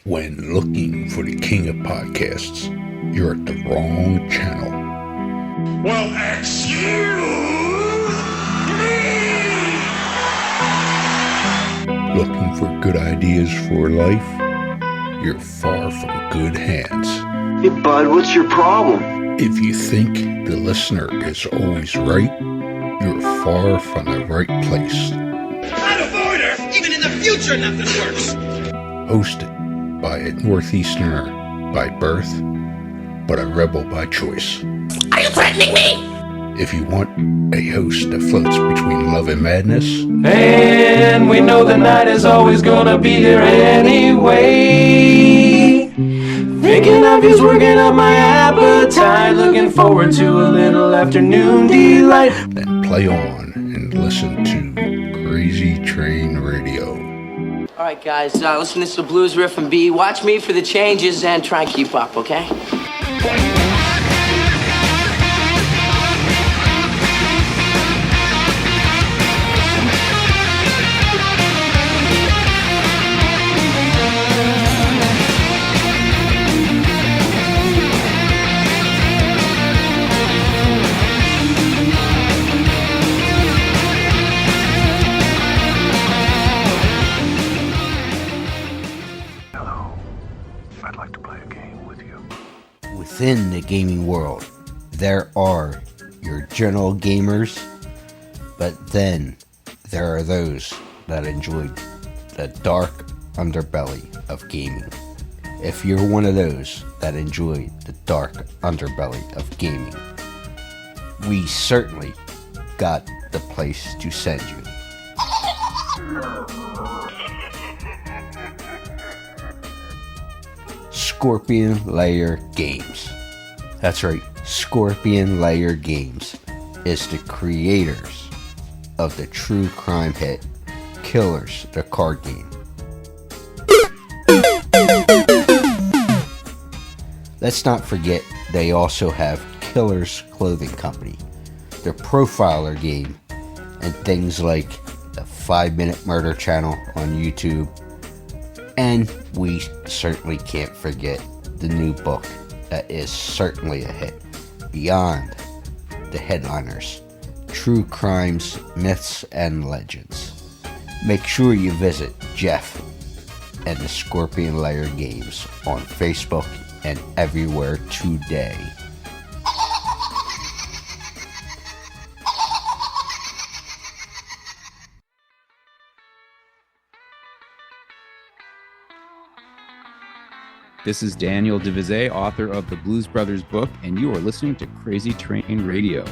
When looking for the king of podcasts, you're at the wrong channel. Well, excuse me! Looking for good ideas for life? You're far from good hands. Hey, bud, what's your problem? If you think the listener is always right, you're far from the right place. Out of order! Even in the future, nothing works! Hosted by a Northeasterner by birth, but a rebel by choice. Are you threatening me? If you want a host that floats between love and madness, and we know the night is always gonna be here anyway. Thinking of you's working up my appetite. Looking forward to a little afternoon delight. then play on and listen to Crazy Train Radio. All right, guys, listen to this blues riff and B. Watch me for the changes and try and keep up, okay? Within the gaming world, there are your general gamers, but then there are those that enjoy the dark underbelly of gaming. If you're one of those that enjoy the dark underbelly of gaming, we certainly got the place to send you. Scorpion Lair Games. That's right, Scorpion Lair Games is the creators of the true crime hit Killers, the card game. Let's not forget they also have Killers Clothing Company, their profiler game, and things like the 5-Minute Murder channel on YouTube. And we certainly can't forget the new book that is certainly a hit, Beyond the Headliners, True Crimes, Myths, and Legends. Make sure you visit Jeff and the Scorpion Lair Games on Facebook and everywhere today. This is Daniel Vise, author of the Blues Brothers book, and you are listening to Crazy Train Radio.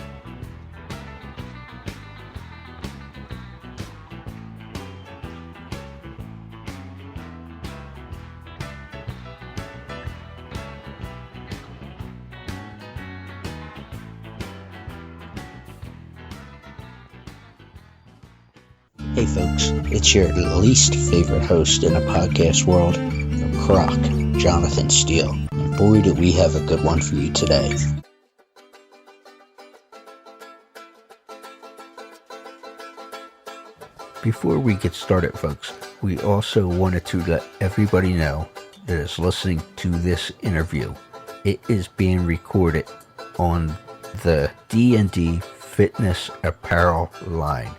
Hey folks, it's your least favorite host in the podcast world, the Croc, Jonathan Steele. And boy, do we have a good one for you today. Before we get started, folks, we also wanted to let everybody know that is listening to this interview. It is being recorded on the D&D Fitness Apparel line.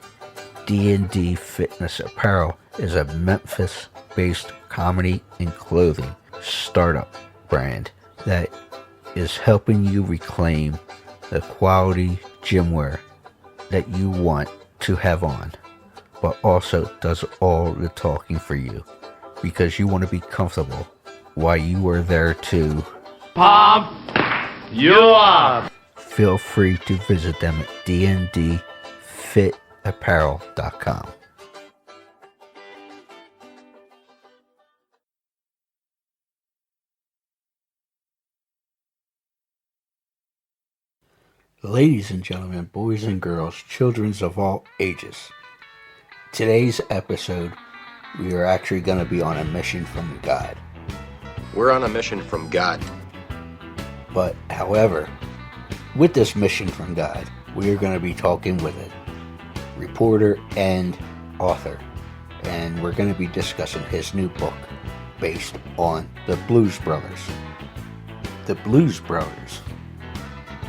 D&D Fitness Apparel is a Memphis-based comedy and clothing startup brand that is helping you reclaim the quality gym wear that you want to have on, but also does all the talking for you because you want to be comfortable while you are there to Pump you up! Feel free to visit them at dndfitapparel.com. Ladies and gentlemen, boys and girls, children of all ages, today's episode, we are actually going to be on a mission from God. We're on a mission from God. But, however, with this mission from God, we are going to be talking with a reporter and author, and we're going to be discussing his new book, based on the Blues Brothers. The Blues Brothers,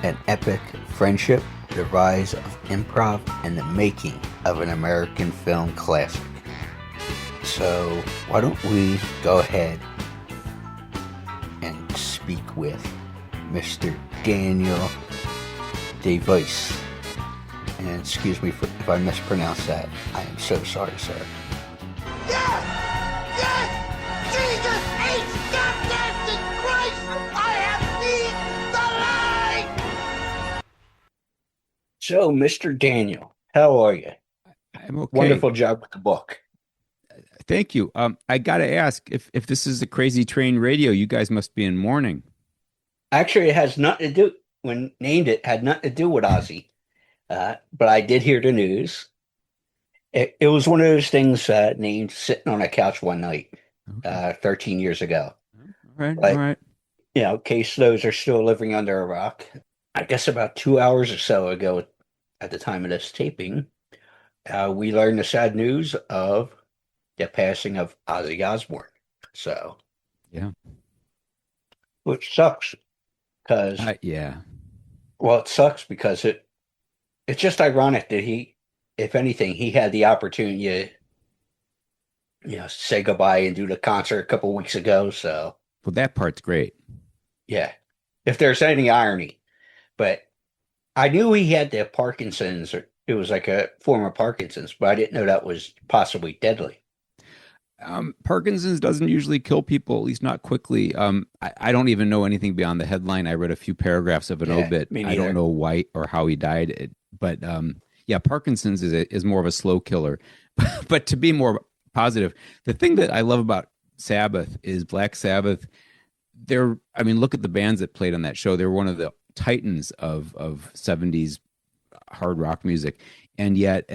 an epic friendship, the rise of improv, and the making of an American film classic. So why don't we go ahead and speak with Mr. Daniel Vise. And excuse me if I mispronounce that. I am so sorry, sir. Yes! Yes! Jesus H. Goddamn Christ! I have seen the light! So, Mr. Daniel, how are you? I'm okay. Wonderful job with the book. Thank you. I got to ask if this is a Crazy Train Radio, you guys must be in mourning. Actually, it has nothing to do, when named it, had nothing to do with Ozzy. But I did hear the news. It was one of those things named sitting on a couch one night, 13 years ago. All But, right. you know, in case those are still living under a rock, I guess about 2 hours or so ago, at the time of this taping, we learned the sad news of the passing of Ozzy Osbourne. So, Yeah. which sucks because, Yeah. well, it sucks because it's just ironic that he, if anything, he had the opportunity to, you know, say goodbye and do the concert a couple weeks ago. So, Well, that part's great. yeah, if there's any irony, but I knew he had the Parkinson's, or it was like a form of Parkinson's, but I didn't know that was possibly deadly. Parkinson's doesn't usually kill people, at least not quickly. I don't even know anything beyond the headline. I read a few paragraphs of an obit. me I neither. don't know why or how he died. But yeah, Parkinson's is more of a slow killer. But to be more positive, the thing that I love about Sabbath is Black Sabbath. Look at the bands that played on that show. They're one of the titans of 70s hard rock music. And yet,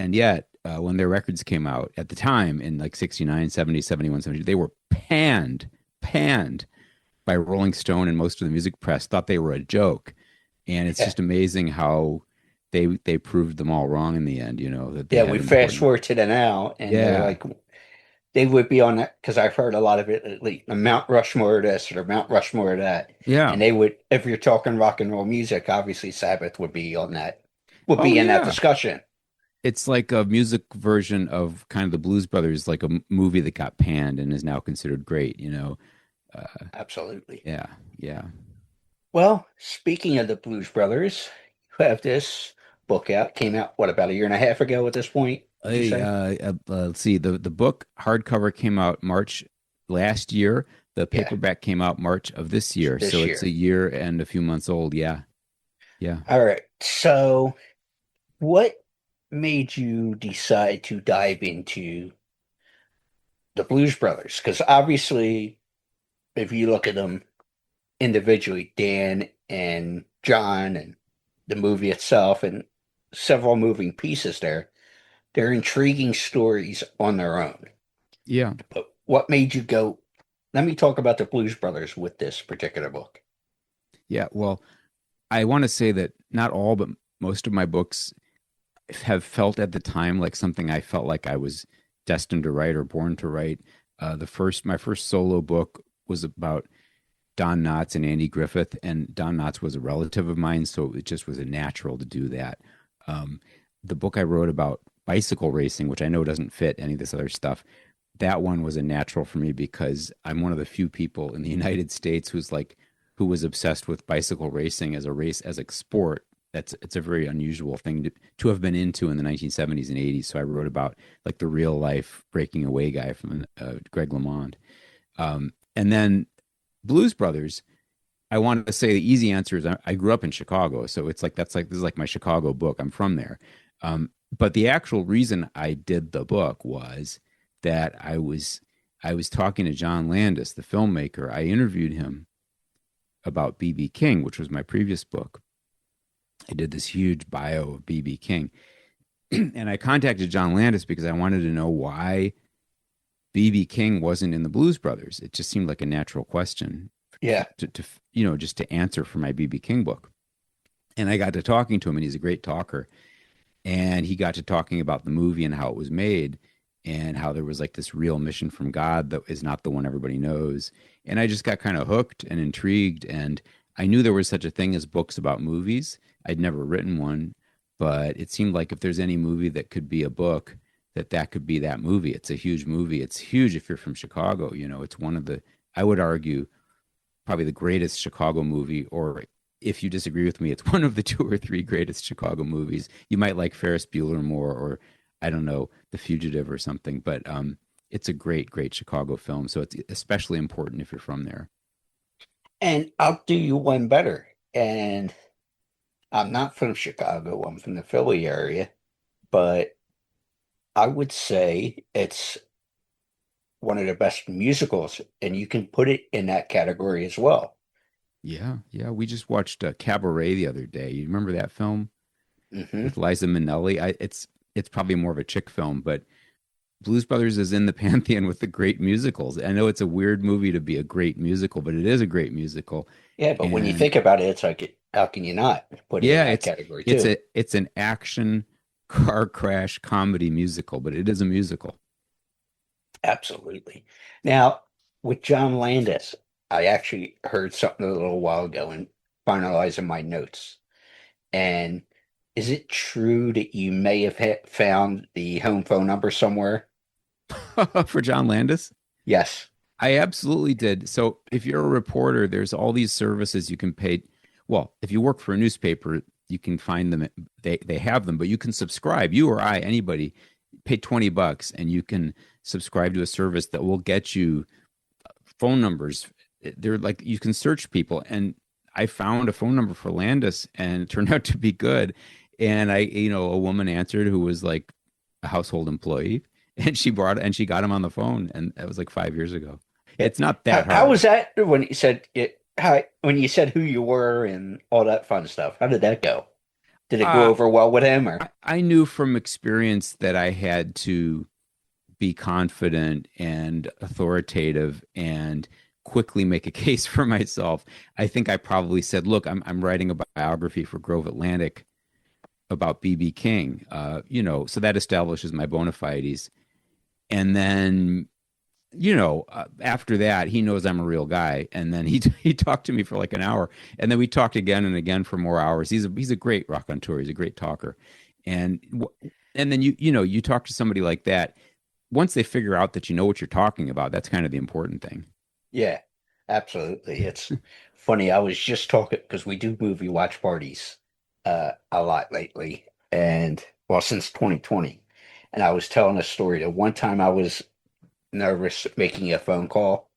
when their records came out at the time in like 69, 70, 71, 72, they were panned by Rolling Stone and most of the music press, thought they were a joke. And it's just amazing how they proved them all wrong in the end, you know. That We fast forward to the now, and they're like, they would be on that, because I've heard a lot of it, at least the Mount Rushmore of this or Mount Rushmore of that. Yeah. And they would, if you're talking rock and roll music, obviously Sabbath would be on that, in that discussion. It's like a music version of kind of the Blues Brothers, like a movie that got panned and is now considered great, you know. Absolutely. Yeah. Well, speaking of the Blues Brothers, you have this book out, came out, about a year and a half ago at this point? Let's see. The book hardcover came out March last year. The paperback came out March of this year. It's a year and a few months old. Yeah. All right. So what made you decide to dive into the Blues Brothers? Because obviously, if you look at them individually, Dan and John and the movie itself and several moving pieces there, they're intriguing stories on their own. Yeah. But what made you go, let me talk about the Blues Brothers with this particular book? Yeah. Well, I want to say that not all, but most of my books have felt at the time like something I felt like I was destined to write or born to write. My first solo book was about Don Knotts and Andy Griffith, and Don Knotts was a relative of mine, so it just was a natural to do that. The book I wrote about bicycle racing, which I know doesn't fit any of this other stuff, that one was a natural for me because I'm one of the few people in the United States who was obsessed with bicycle racing as a sport. It's a very unusual thing to have been into in the 1970s and 80s. So I wrote about like the real life breaking away guy from Greg LeMond. And then Blues Brothers, I wanted to say the easy answer is I grew up in Chicago. So it's like, this is like my Chicago book. I'm from there. But the actual reason I did the book was that I was talking to John Landis, the filmmaker. I interviewed him about B.B. King, which was my previous book. I did this huge bio of B.B. King. And I contacted John Landis because I wanted to know why B.B. King wasn't in the Blues Brothers. It just seemed like a natural question. Yeah. Just to answer for my B.B. King book. And I got to talking to him, and he's a great talker. And he got to talking about the movie and how it was made. and how there was like this real mission from God that is not the one everybody knows. And I just got kind of hooked and intrigued. And I knew there was such a thing as books about movies. I'd never written one, but it seemed like if there's any movie that could be a book, that could be that movie. It's a huge movie. It's huge if you're from Chicago. You know, it's one of the, I would argue, probably the greatest Chicago movie, or if you disagree with me, it's one of the 2 or 3 greatest Chicago movies. You might like Ferris Bueller more, or I don't know, The Fugitive or something, but it's a great, great Chicago film. So it's especially important if you're from there. And I'll do you one better. And I'm not from Chicago. I'm from the Philly area, but I would say it's one of the best musicals, and you can put it in that category as well. Yeah, yeah. We just watched Cabaret the other day. You remember that film with Liza Minnelli? It's probably more of a chick film, but Blues Brothers is in the pantheon with the great musicals. I know it's a weird movie to be a great musical, but it is a great musical. Yeah, but when you think about it, it's like, how can you not put it in that category too? It's an action car crash comedy musical, but it is a musical. Absolutely. Now, with John Landis, I actually heard something a little while ago and finalizing my notes. And is it true that you may have found the home phone number somewhere? For John Landis? Yes. I absolutely did. So if you're a reporter, there's all these services you can pay. Well, if you work for a newspaper, you can find them. They have them, but you can subscribe. You or I, anybody, pay $20 and you can subscribe to a service that will get you phone numbers. They're like, you can search people. And I found a phone number for Landis and it turned out to be good. And a woman answered who was like a household employee, and she got him on the phone. And that was like 5 years ago. It's not that hard. How was that when you said it? When you said who you were and all that fun stuff? How did that go? Did it go over well with him? Or I knew from experience that I had to be confident and authoritative and quickly make a case for myself. I think I probably said, "Look, I'm writing a biography for Grove Atlantic about B.B. King." So that establishes my bona fides, and then. After that, he knows I'm a real guy. And then he talked to me for like an hour, and then we talked again and again for more hours. He's a great raconteur. He's a great talker. And then you talk to somebody like that. Once they figure out that you know what you're talking about, that's kind of the important thing. Yeah, absolutely. It's funny. I was just talking because we do movie watch parties a lot lately, and since 2020. And I was telling a story that one time I was nervous making a phone call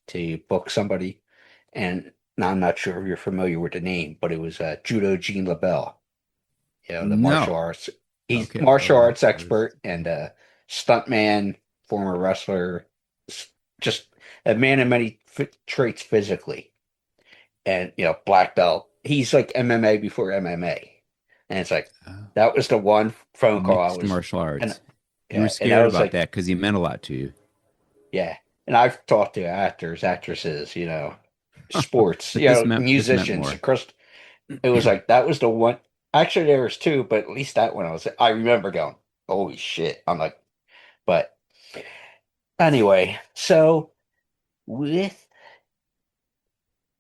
to book somebody, and now I'm not sure if you're familiar with the name, but it was Judo Gene LaBelle, the martial arts. He's martial arts expert and stuntman, former wrestler, just a man of many traits physically, and black belt. He's like MMA before MMA, and it's like that was the one phone call I was martial arts. And, you were scared about that because he meant a lot to you. Yeah. And I've talked to actors, actresses, sports, musicians. It was like, that was the one. Actually, there was 2, but at least that one I remember going, holy shit. I'm like, but anyway, so with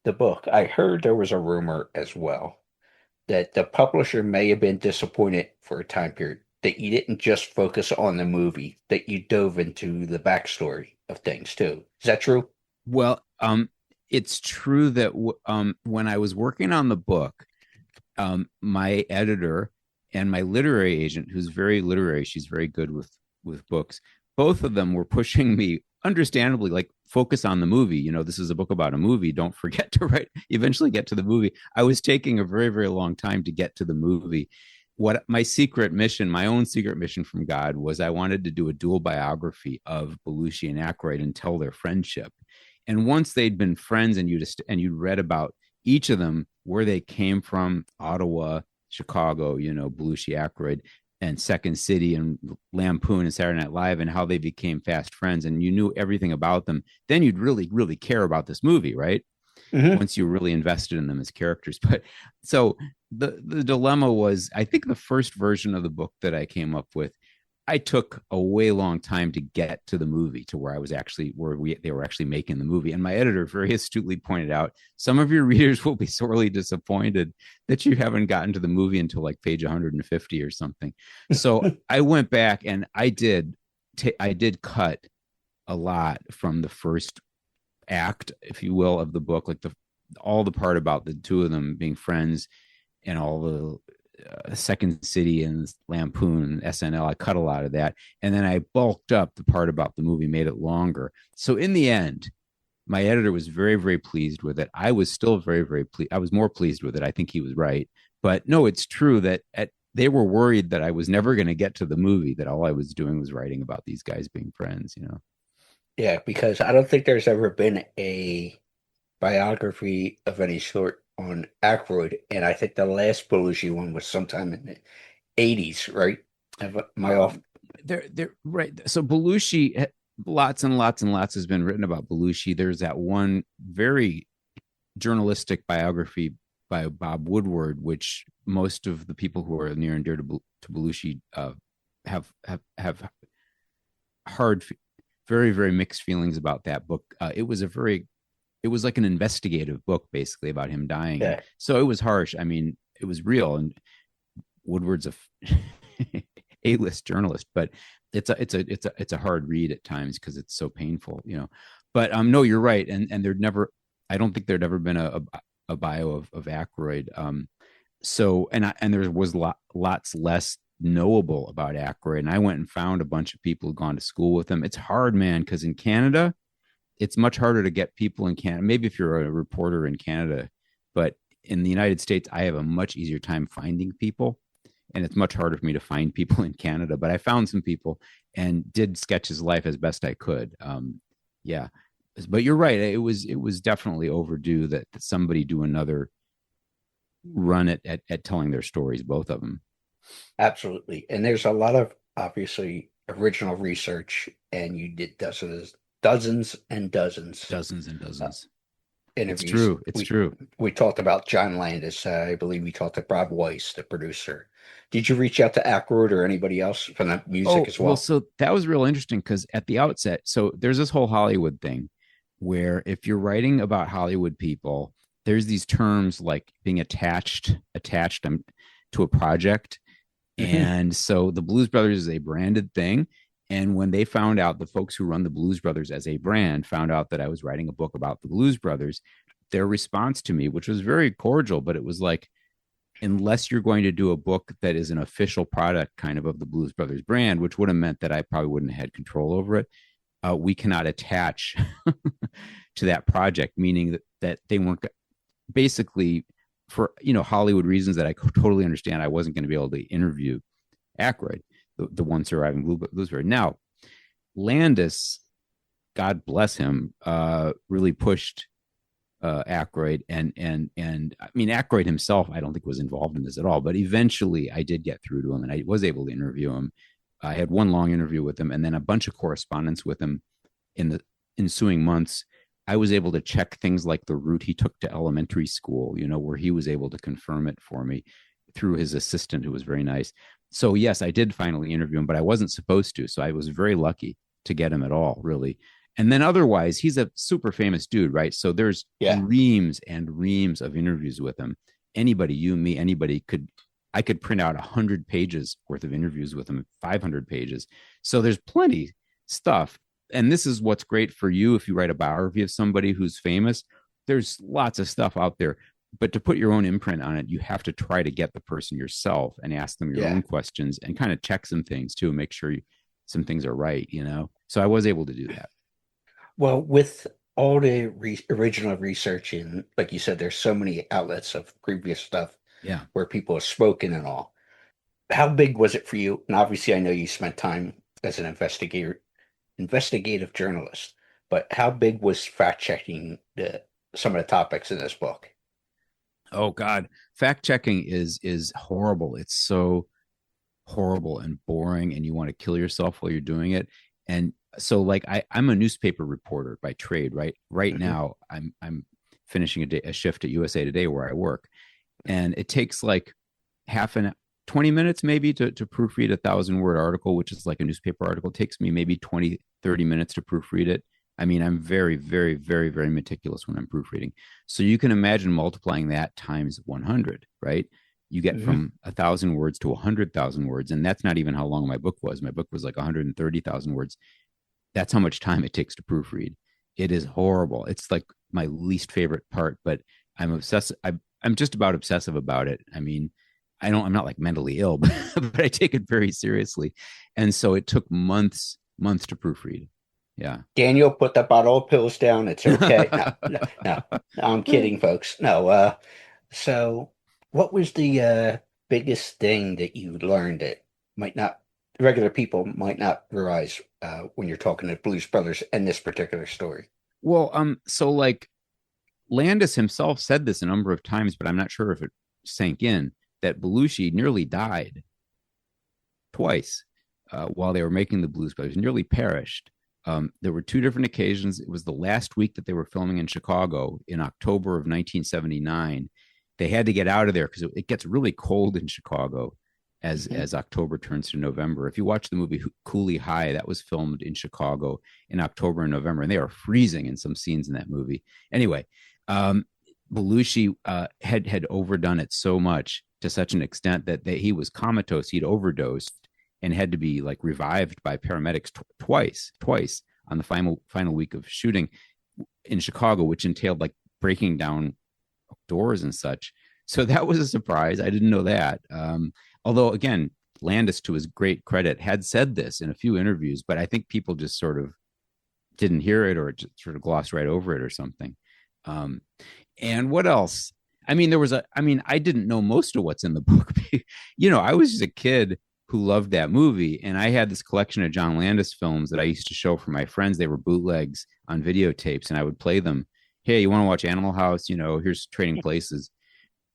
the book, I heard there was a rumor as well that the publisher may have been disappointed for a time period that you didn't just focus on the movie, that you dove into the backstory of things too. Is that true? Well, it's true that when I was working on the book, my editor and my literary agent, who's very literary, she's very good with books, both of them were pushing me, understandably, like, focus on the movie. This is a book about a movie. Don't forget to eventually get to the movie. I was taking a very, very long time to get to the movie. What my own secret mission from God was, I wanted to do a dual biography of Belushi and Aykroyd and tell their friendship. And once they'd been friends and you'd read about each of them, where they came from, Ottawa, Chicago, Belushi, Aykroyd, and Second City and Lampoon and Saturday Night Live, and how they became fast friends, and you knew everything about them, then you'd really, really care about this movie, right? Mm-hmm. Once you were really invested in them as characters. But so the dilemma was, I think the first version of the book that I came up with, I took a way long time to get to the movie, to where I was actually they were actually making the movie. And my editor very astutely pointed out, some of your readers will be sorely disappointed that you haven't gotten to the movie until like page 150 or something. So I went back and I did cut a lot from the first act, if you will, of the book, like all the part about the two of them being friends and all the Second City and Lampoon, SNL. I cut a lot of that. And then I bulked up the part about the movie, made it longer. So in the end, my editor was very, very pleased with it. I was still very, very pleased. I was more pleased with it. I think he was right. But no, it's true that they were worried that I was never going to get to the movie, that all I was doing was writing about these guys being friends, you know? Yeah, because I don't think there's ever been a biography of any sort on Aykroyd, and I think the last Belushi one was sometime in the 80s, right? Am I off? They're right. So Belushi, lots and lots and lots has been written about Belushi. There's that one very journalistic biography by Bob Woodward, which most of the people who are near and dear to Belushi have hard, very, very mixed feelings about that book. It was like an investigative book, basically, about him dying. Yeah. So it was harsh. I mean, it was real. And Woodward's A-list journalist, but it's a hard read at times because it's so painful, you know. But no, you're right. And I don't think there'd ever been a bio of Aykroyd. So there was lots less knowable about Aykroyd. And I went and found a bunch of people who'd gone to school with him. It's hard, man, because in Canada, it's much harder to get people in Canada. Maybe if you're a reporter in Canada, but in the United States, I have a much easier time finding people, and it's much harder for me to find people in Canada. But I found some people and did sketch his life as best I could. Yeah, but you're right. It was definitely overdue that somebody do another run at telling their stories, both of them. Absolutely. And there's a lot of obviously original research, and you did dozens and dozens interviews. It's true. It's true. We talked about John Landis. I believe we talked to Bob Weiss, the producer. Did you reach out to Aykroyd or anybody else from the music as well? Well, so that was real interesting because at the outset, so there's this whole Hollywood thing where if you're writing about Hollywood people, there's these terms like being attached to a project. Mm-hmm. And so the Blues Brothers is a branded thing. And when they found out, the folks who run the Blues Brothers as a brand found out that I was writing a book about the Blues Brothers, their response to me, which was very cordial, but it was like, unless you're going to do a book that is an official product kind of the Blues Brothers brand, which would have meant that I probably wouldn't have had control over it, we cannot attach to that project, meaning that they weren't basically, for Hollywood reasons that I totally understand, I wasn't going to be able to interview Aykroyd, the one surviving Blues Brothers. Now, Landis, God bless him, really pushed Aykroyd, and I mean, Aykroyd himself, I don't think was involved in this at all, but eventually I did get through to him and I was able to interview him. I had one long interview with him and then a bunch of correspondence with him in the ensuing months. I was able to check things like the route he took to elementary school, where he was able to confirm it for me through his assistant, who was very nice. So yes, I did finally interview him, but I wasn't supposed to. So I was very lucky to get him at all, really. And then otherwise, he's a super famous dude, right? So there's reams and reams of interviews with him. Anybody, you, me, anybody I could print out 100 pages worth of interviews with him, 500 pages. So there's plenty stuff. And this is what's great for you if you write a biography of somebody who's famous. There's lots of stuff out there. But to put your own imprint on it, you have to try to get the person yourself and ask them your own questions and kind of check some things too, make sure some things are right, So I was able to do that. Well, with all the original research, and like you said, there's so many outlets of previous stuff where people have spoken and all. How big was it for you? And obviously, I know you spent time as an investigative journalist, but how big was fact checking some of the topics in this book? Oh God, fact checking is horrible. It's so horrible and boring, and you want to kill yourself while you're doing it. And so, like, I'm a newspaper reporter by trade, right? Right mm-hmm. now, I'm finishing a shift at USA Today where I work, and it takes like half an 20 minutes maybe to proofread a 1,000-word article, which is like a newspaper article. It takes me maybe 20, 30 minutes to proofread it. I mean, I'm very, very, very, very meticulous when I'm proofreading. So you can imagine multiplying that times 100, right? You get from 1,000 words to 100,000 words. And that's not even how long my book was. My book was like 130,000 words. That's how much time it takes to proofread. It is horrible. It's like my least favorite part, but I'm obsessed. I'm just about obsessive about it. I mean, I'm not like mentally ill, but I take it very seriously. And so it took months to proofread. Yeah. Daniel, put that bottle of pills down. It's okay. No, I'm kidding, folks. No. So what was the biggest thing that you learned that regular people might not realize when you're talking to Blues Brothers and this particular story? Well, so like Landis himself said this a number of times, but I'm not sure if it sank in, that Belushi nearly died twice while they were making the Blues Brothers, nearly perished. There were two different occasions. It was the last week that they were filming in Chicago in October of 1979. They had to get out of there because it gets really cold in Chicago as October turns to November. If you watch the movie Cooley High, that was filmed in Chicago in October and November, and they are freezing in some scenes in that movie. Anyway, Belushi had overdone it so much, to such an extent that he was comatose. He'd overdosed and had to be like revived by paramedics twice on the final week of shooting in Chicago, which entailed like breaking down doors and such. So that was a surprise. I didn't know that. Although again, Landis, to his great credit, had said this in a few interviews, but I think people just sort of didn't hear it or just sort of glossed right over it or something. And what else? I mean, I didn't know most of what's in the book. I was just a kid who loved that movie. And I had this collection of John Landis films that I used to show for my friends. They were bootlegs on videotapes, and I would play them. Hey, you want to watch Animal House? Here's Trading Places.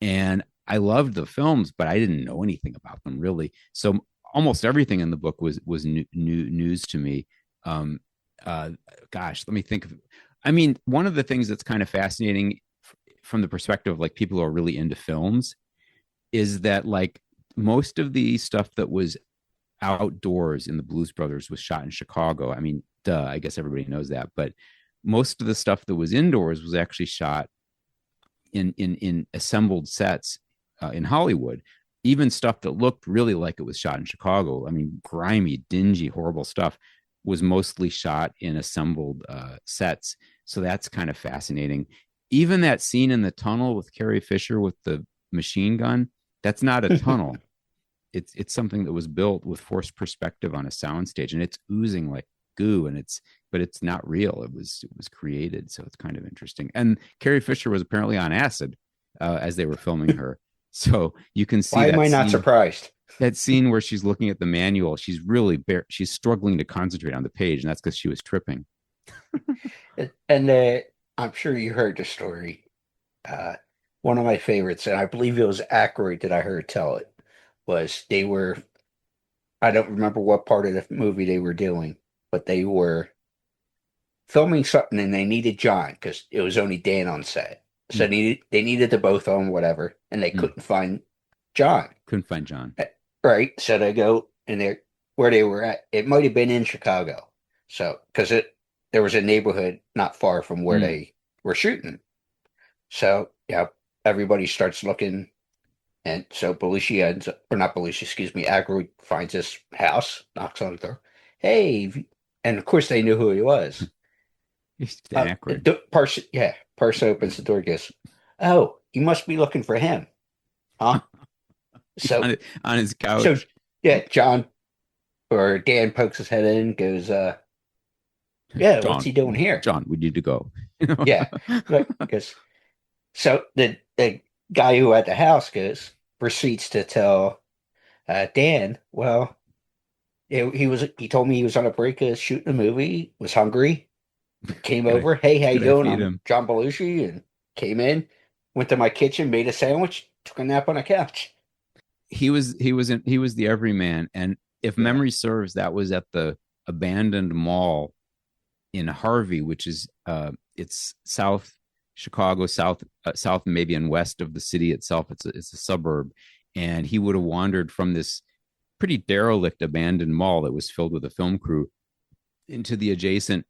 And I loved the films, but I didn't know anything about them really. So almost everything in the book was new news to me. Gosh, let me think of. I mean, one of the things that's kind of fascinating from the perspective of like people who are really into films is that like most of the stuff that was outdoors in the Blues Brothers was shot in Chicago. I mean, duh, I guess everybody knows that, but most of the stuff that was indoors was actually shot in assembled sets in Hollywood. Even stuff that looked really like it was shot in Chicago. I mean, grimy, dingy, horrible stuff was mostly shot in assembled sets. So that's kind of fascinating. Even that scene in the tunnel with Carrie Fisher with the machine gun, that's not a tunnel. It's something that was built with forced perspective on a soundstage, and it's oozing like goo, but it's not real. It was created, so it's kind of interesting. And Carrie Fisher was apparently on acid as they were filming her, so you can see. Why am I not surprised? That scene where she's looking at the manual, she's really she's struggling to concentrate on the page, and that's because she was tripping. And I'm sure you heard the story. One of my favorites, and I believe it was Aykroyd that I heard tell it, was I don't remember what part of the movie they were doing, but they were filming something and they needed John because it was only Dan on set. So they needed the both on whatever, and they couldn't find John. Right. So they go and where they were at. It might have been in Chicago. So, because there was a neighborhood not far from where they were shooting. So, yeah, everybody starts looking. And so Belushi Aykroyd finds this house, knocks on the door. Hey, and of course they knew who he was. Person opens the door, goes, "Oh, you must be looking for him, huh?" So on his couch. So yeah, John or Dan pokes his head in and goes, "Yeah, John, what's he doing here?" John, we need to go. Yeah, because so the guy who had the house proceeds to tell Dan, well, he told me he was on a break shooting a movie, was hungry, came over, hey, how you doing? I'm John Belushi, and came in, went to my kitchen, made a sandwich, took a nap on a couch. He was the everyman, and if memory serves, that was at the abandoned mall in Harvey, which is it's South Chicago, south maybe and west of the city itself. It's a suburb, and he would have wandered from this pretty derelict abandoned mall that was filled with a film crew into the adjacent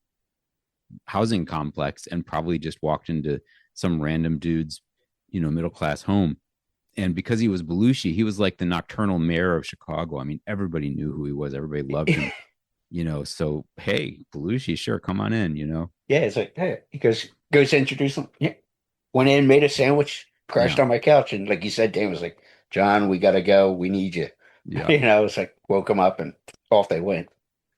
housing complex and probably just walked into some random dude's, middle class home. And because he was Belushi, he was like the nocturnal mayor of Chicago. I mean, everybody knew who he was. Everybody loved him, so, hey, Belushi, sure, come on in, Yeah, it's like, hey, he goes to introduce him. Yeah. Went in, made a sandwich, crashed Yeah. on my couch. And like you said, Dan was like, John, we got to go. We need you. Yeah. It's like, woke him up and off they went.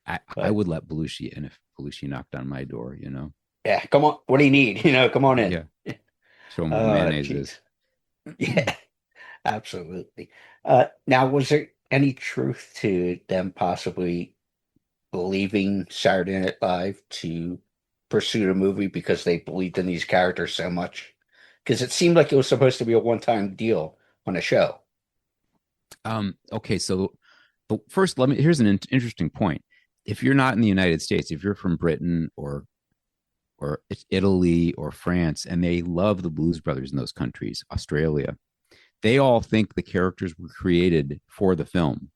I would let Belushi in if Belushi knocked on my door, Yeah, come on. What do you need? Come on in. Yeah. Show him what mayonnaise geez. is. Yeah, absolutely. Now, was there any truth to them possibly leaving Saturday Night Live to pursue the movie because they believed in these characters so much? Because it seemed like it was supposed to be a one-time deal on a show. Okay, so but first, here's an interesting point. If you're not in the United States, if you're from Britain or Italy or France, and they love the Blues Brothers in those countries, Australia, they all think the characters were created for the film,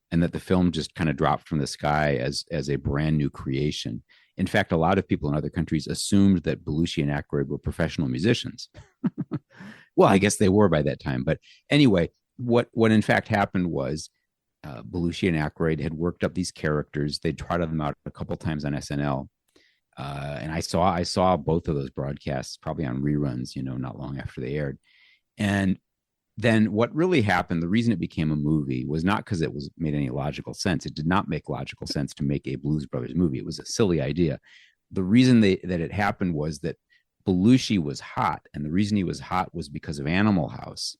and that the film just kind of dropped from the sky as a brand new creation. In fact, a lot of people in other countries assumed that Belushi and Aykroyd were professional musicians. Well, I guess they were by that time, but anyway, what in fact happened was Belushi and Aykroyd had worked up these characters. They'd trotted them out a couple times on SNL. And I saw both of those broadcasts probably on reruns, not long after they aired. And then what really happened, the reason it became a movie was not because it made any logical sense. It did not make logical sense to make a Blues Brothers movie. It was a silly idea. The reason that it happened was that Belushi was hot. And the reason he was hot was because of Animal House.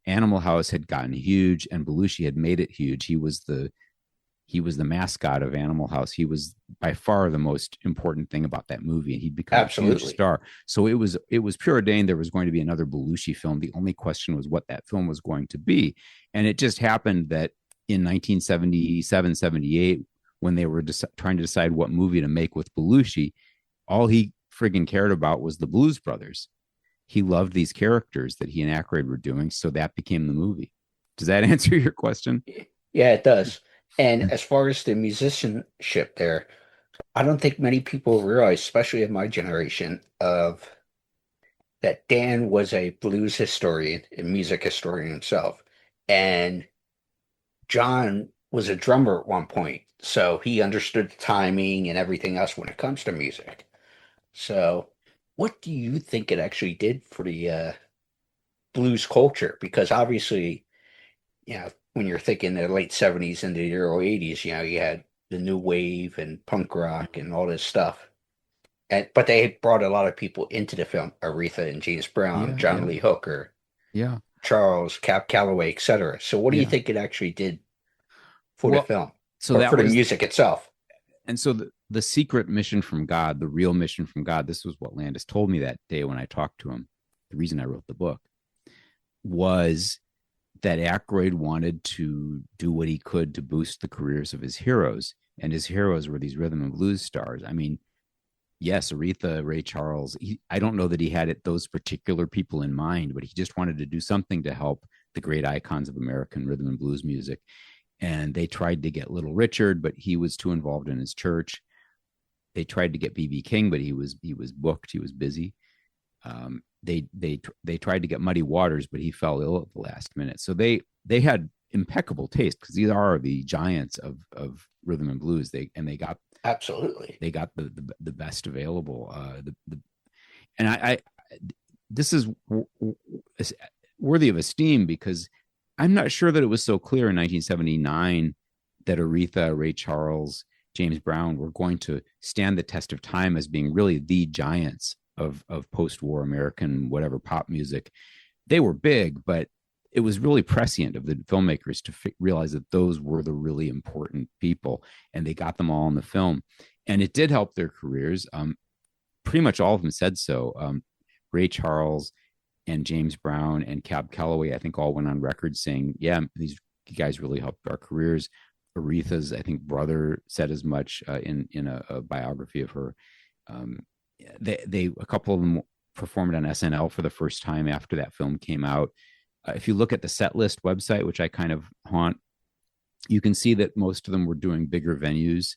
Animal House had gotten huge and Belushi had made it huge. He was the mascot of Animal House. He was by far the most important thing about that movie, and he'd become a huge star. So it was preordained there was going to be another Belushi film. The only question was what that film was going to be. And it just happened that in 1977, 78, when they were trying to decide what movie to make with Belushi, all he friggin' cared about was the Blues Brothers. He loved these characters that he and Aykroyd were doing, so that became the movie. Does that answer your question? Yeah, it does. And as far as the musicianship there, I don't think many people realize, especially in my generation, of that Dan was a blues historian and music historian himself. And John was a drummer at one point, so he understood the timing and everything else when it comes to music. So what do you think it actually did for the blues culture? Because obviously, when you're thinking the late 70s into the early 80s, you had the new wave and punk rock and all this stuff. But they brought a lot of people into the film, Aretha and James Brown, John Lee Hooker, Charles, Cap Calloway, etc. So what do you think it actually did for the film? Or for the music itself? And so the secret mission from God, the real mission from God, this was what Landis told me that day when I talked to him. The reason I wrote the book was that Aykroyd wanted to do what he could to boost the careers of his heroes. And his heroes were these rhythm and blues stars. I mean, yes, Aretha, Ray Charles, I don't know that he had those particular people in mind, but he just wanted to do something to help the great icons of American rhythm and blues music. And they tried to get Little Richard, but he was too involved in his church. They tried to get B.B. King, but he was booked. He was busy. They tried to get Muddy Waters, but he fell ill at the last minute. So they had impeccable taste because these are the giants of rhythm and blues. They got absolutely the best available. And this is worthy of esteem because I'm not sure that it was so clear in 1979 that Aretha, Ray Charles, James Brown were going to stand the test of time as being really the giants of post-war American whatever pop music. They were big, but it was really prescient of the filmmakers to realize that those were the really important people, and they got them all in the film, and it did help their careers. Pretty much all of them said so. Ray Charles and James Brown and Cab Calloway, I think, all went on record saying, "Yeah, these guys really helped our careers." Aretha's, I think, brother said as much in a biography of her. A couple of them performed on SNL for the first time after that film came out. If you look at the set list website, which I kind of haunt, you can see that most of them were doing bigger venues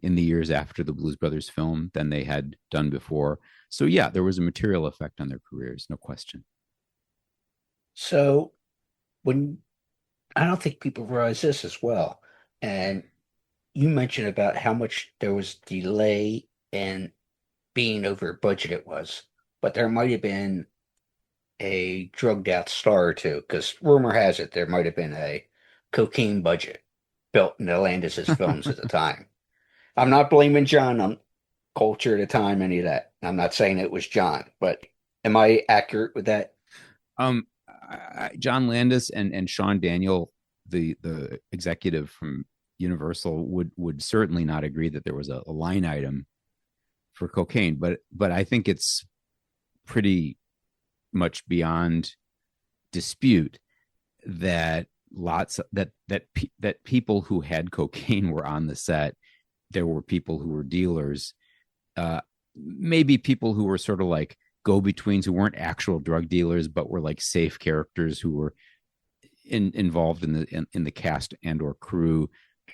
in the years after the Blues Brothers film than they had done before. So yeah, there was a material effect on their careers, no question. So when I don't think people realize this as well, and you mentioned about how much there was delay in being over budget it was, but there might have been a drugged out star or two, because rumor has it there might have been a cocaine budget built into Landis's films at the time. I'm not blaming John on culture at the time, any of that. I'm not saying it was John, but am I accurate with that? John Landis and Sean Daniel, the executive from Universal, would certainly not agree that there was a line item for cocaine, but I think it's pretty much beyond dispute that that people who had cocaine were on the set. There were people who were dealers, maybe people who were sort of like go-betweens who weren't actual drug dealers, but were like safe characters who were involved in the cast and or crew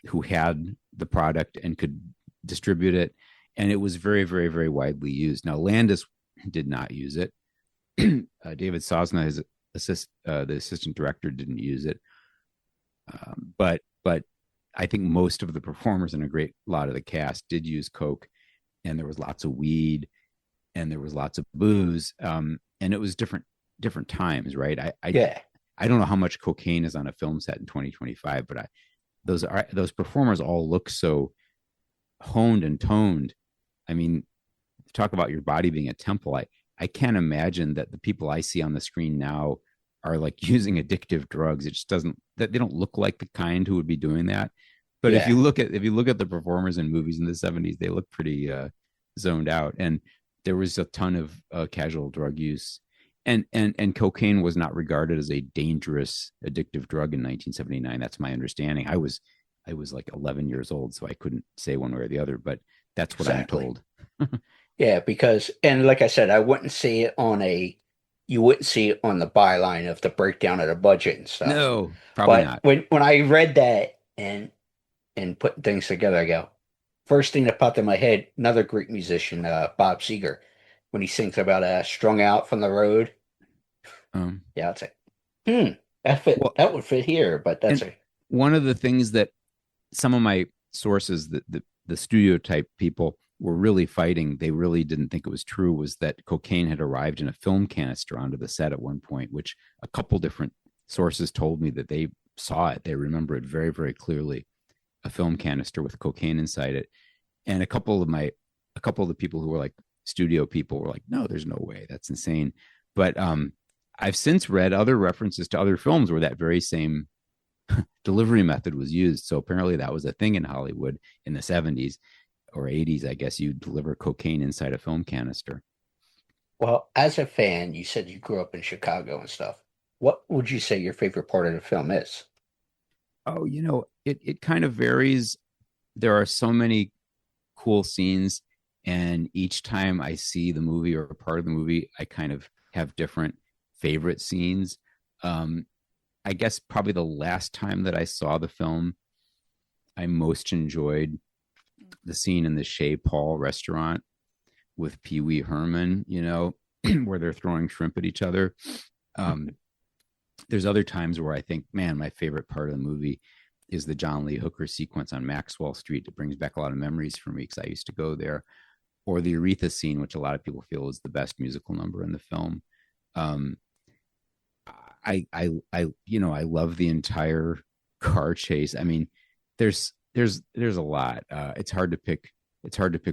who had the product and could distribute it. And it was very, very, very widely used. Now, Landis did not use it. David Sosna, the assistant director, didn't use it. But I think most of the performers and a great lot of the cast did use coke, and there was lots of weed, and there was lots of booze, and it was different times, right? I don't know how much cocaine is on a film set in 2025, but those performers all look so honed and toned. I mean, talk about your body being a temple. I can't imagine that the people I see on the screen now are like using addictive drugs. It just doesn't, that they don't look like the kind who would be doing that. But if you look at the performers in movies in the 70s, they look pretty zoned out. And there was a ton of casual drug use, and cocaine was not regarded as a dangerous addictive drug in 1979. That's my understanding. I was like 11 years old, so I couldn't say one way or the other, but that's what Exactly. I'm told. Yeah, because, and like I said, you wouldn't see it on the byline of the breakdown of the budget and stuff. No, probably not. When I read that and putting things together, I go, first thing that popped in my head, another great musician, Bob Seger, when he sings about strung out from the road. Yeah, I'd say, that would fit here, but that's one of the things that some of my sources, the studio type people, were really fighting, they really didn't think it was true, was that cocaine had arrived in a film canister onto the set at one point, which a couple different sources told me that they saw it. They remember it very, very clearly, a film canister with cocaine inside it. And a couple of the people who were like studio people were like, no, there's no way, that's insane. But I've since read other references to other films where that very same delivery method was used. So apparently that was a thing in Hollywood in the 70s or 80s, I guess. You deliver cocaine inside a film canister. Well, as a fan, you said you grew up in Chicago and stuff. What would you say your favorite part of the film is? Oh, it kind of varies. There are so many cool scenes, and each time I see the movie or a part of the movie, I kind of have different favorite scenes. I guess probably the last time that I saw the film, I most enjoyed the scene in the Chez Paul restaurant with Pee Wee Herman, where they're throwing shrimp at each other. There's other times where I think, man, my favorite part of the movie is the John Lee Hooker sequence on Maxwell Street. It brings back a lot of memories for me because I used to go there. Or the Aretha scene, which a lot of people feel is the best musical number in the film. I love the entire car chase. I mean, there's a lot. It's hard to pick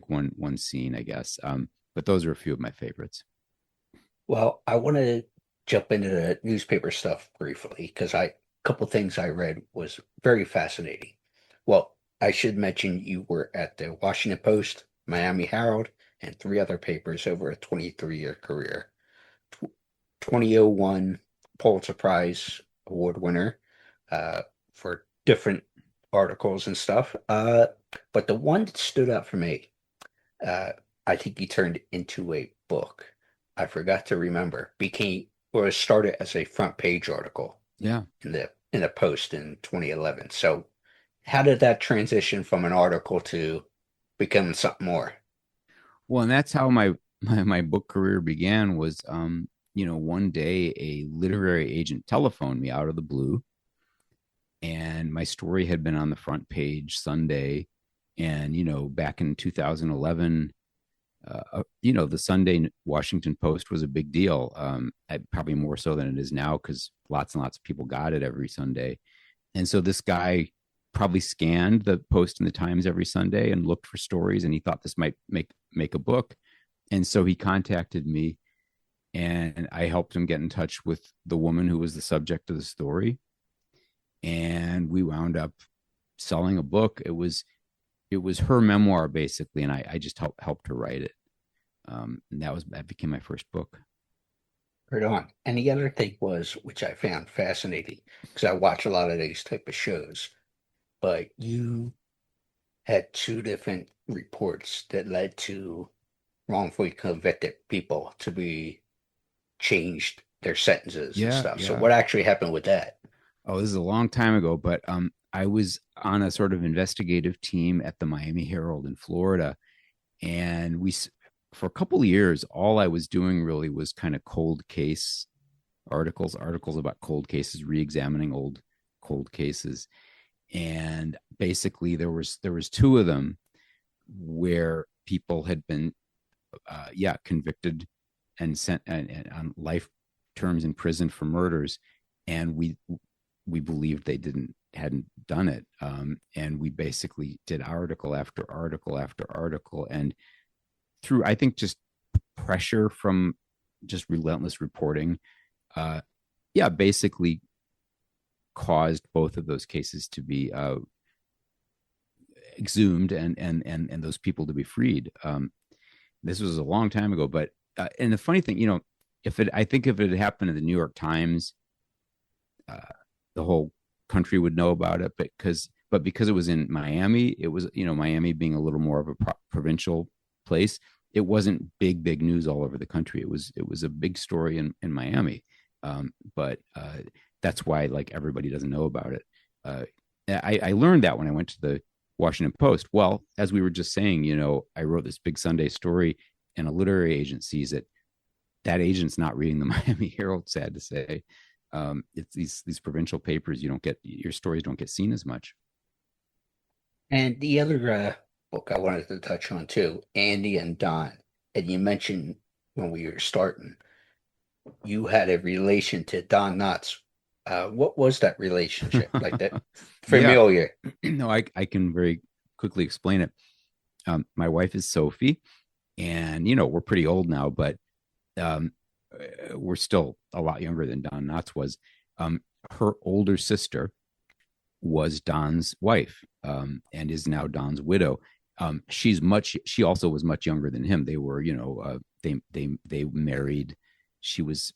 one scene, I guess. But those are a few of my favorites. Well, I want to jump into the newspaper stuff briefly because a couple things I read was very fascinating. Well, I should mention you were at the Washington Post, Miami Herald, and 3 other papers over a 23-year career. 2001 Pulitzer Prize award winner for different articles and stuff. But the one that stood out for me, I think he turned into a book. I forgot to remember. or it started as a front page article Yeah. in a post in 2011. So how did that transition from an article to becoming something more? Well, and that's how my book career began was, one day a literary agent telephoned me out of the blue, and my story had been on the front page Sunday. And, back in 2011, the Sunday Washington Post was a big deal. Probably more so than it is now, because lots and lots of people got it every Sunday. And so this guy probably scanned the Post and the Times every Sunday and looked for stories, and he thought this might make a book. And so he contacted me, and I helped him get in touch with the woman who was the subject of the story. And we wound up selling a book. It was her memoir, basically, and I just helped her write it. And that became my first book. Right on. And the other thing was, which I found fascinating, because I watch a lot of these type of shows, but you had two different reports that led to wrongfully convicted people to be changed their sentences and stuff. So what actually happened with that? Oh, this is a long time ago, but I was on a sort of investigative team at the Miami Herald in Florida, and for a couple of years, all I was doing really was kind of cold case articles about cold cases, re-examining old cold cases. And basically there was two of them where people had been convicted and sent and on life terms in prison for murders, and we believed they hadn't done it, and we basically did article after article after article, and through, I think, just pressure from just relentless reporting, basically caused both of those cases to be exhumed and those people to be freed. This was a long time ago, but and the funny thing, if it had happened in the New York Times, the whole country would know about it. But because it was in Miami, it was, Miami being a little more of a provincial place, it wasn't big news all over the country. It was a big story in Miami, but that's why everybody doesn't know about it. I learned that when I went to the Washington Post. Well, as we were just saying, I wrote this big Sunday story, and a literary agent sees it. That agent's not reading the Miami Herald, sad to say. It's these provincial papers, your stories don't get seen as much. And the other book I wanted to touch on too, Andy and Don. And you mentioned when we were starting, you had a relation to Don Knotts. What was that relationship like? That familiar? No, I can very quickly explain it. My wife is Sophie, and we're pretty old now, but we're still a lot younger than Don Knotts was. Her older sister was Don's wife, and is now Don's widow. She also was much younger than him. They were, they married. She was,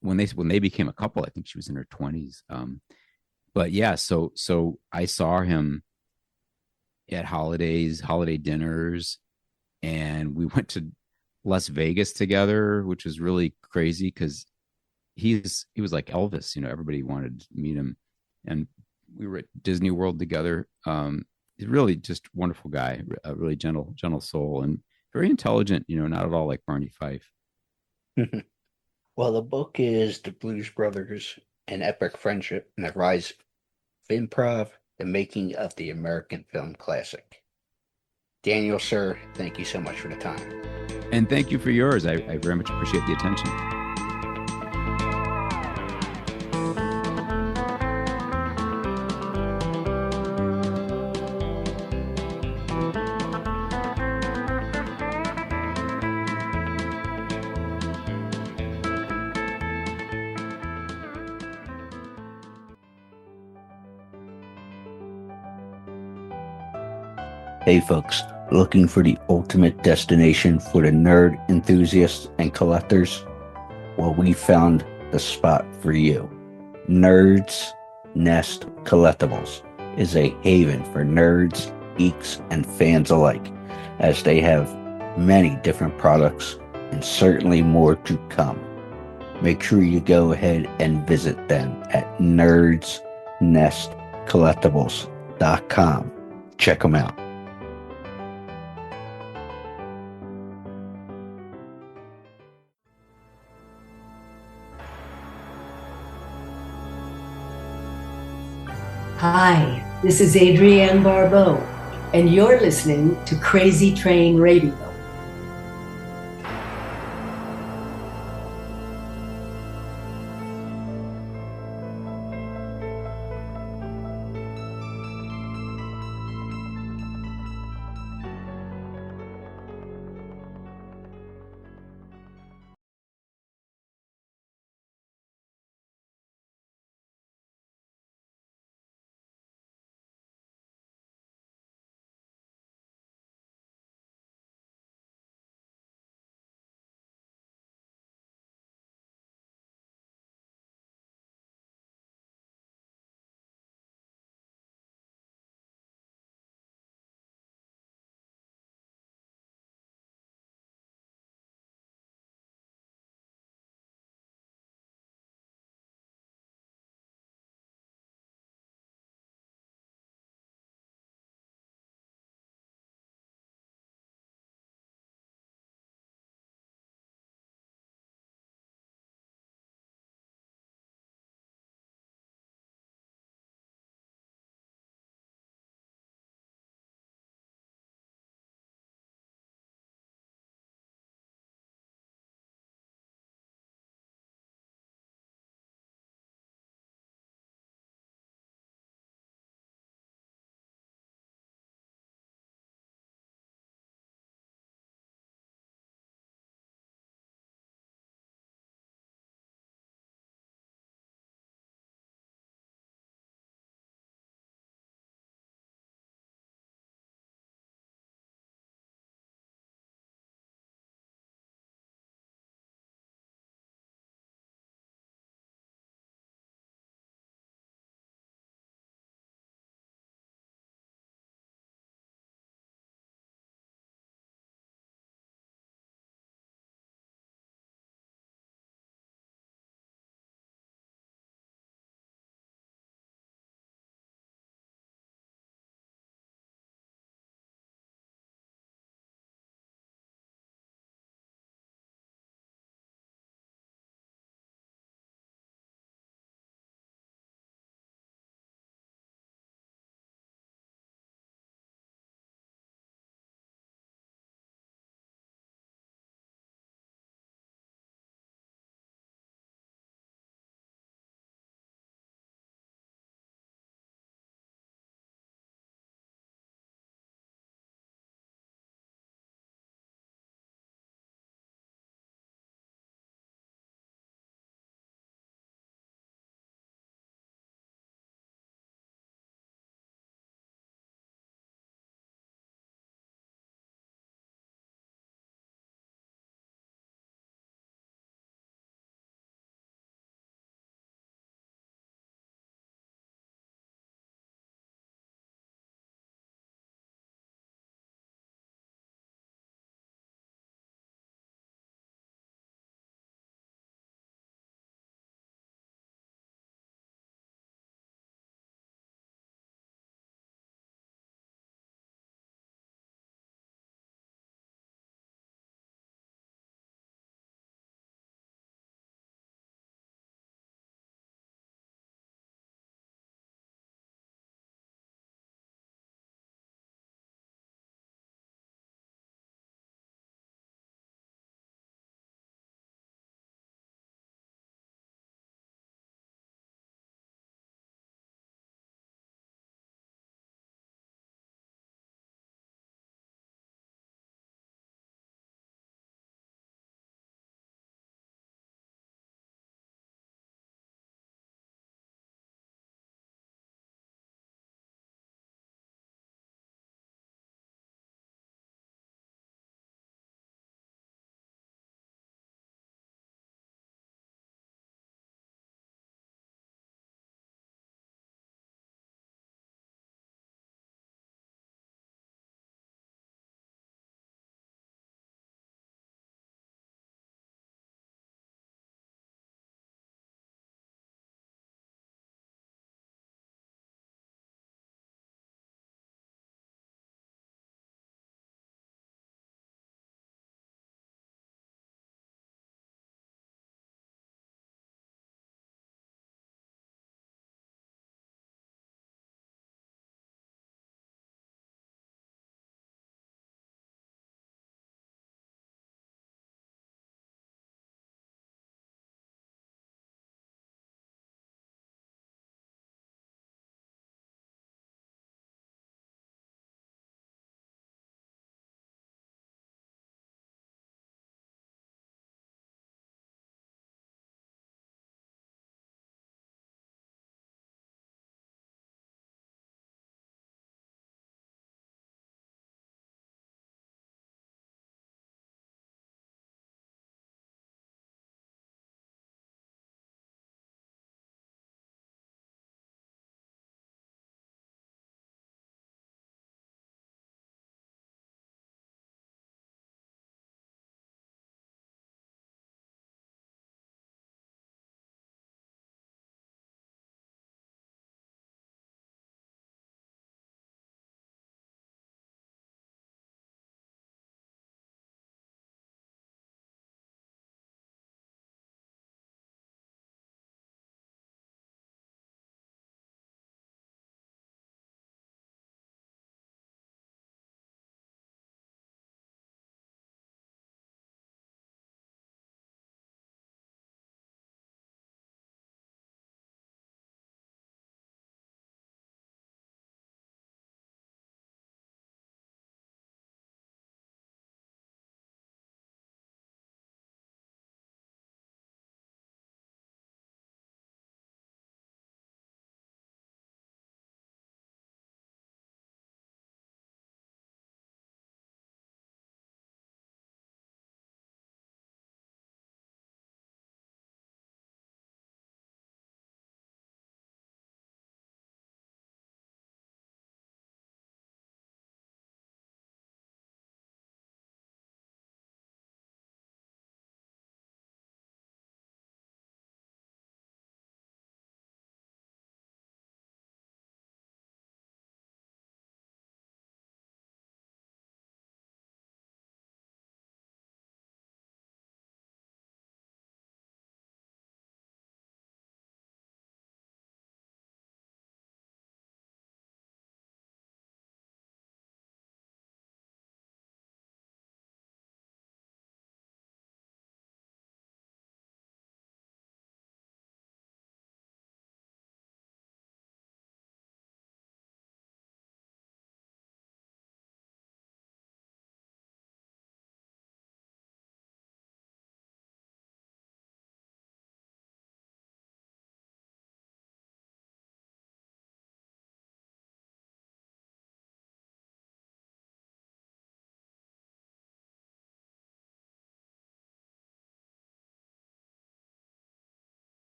when they became a couple, I think she was in her 20s. But yeah, so I saw him at holiday dinners, and we went to Las Vegas together, which was really crazy because he was like Elvis, everybody wanted to meet him, and we were at Disney World together. He's really just wonderful guy, a really gentle soul, and very intelligent, not at all like Barney Fife. Well, the book is The Blues Brothers, An Epic Friendship, and the Rise of Improv, the Making of the American Film Classic. Daniel, sir, thank you so much for the time. And thank you for yours. I very much appreciate the attention. Hey folks, looking for the ultimate destination for the nerd enthusiasts and collectors? Well, we found the spot for you. Nerds Nest Collectibles is a haven for nerds, geeks, and fans alike, as they have many different products and certainly more to come. make sure you go ahead and visit them at nerdsnestcollectibles.com. Check them out. Hi, this is Adrienne Barbeau, and you're listening to Crazy Train Radio.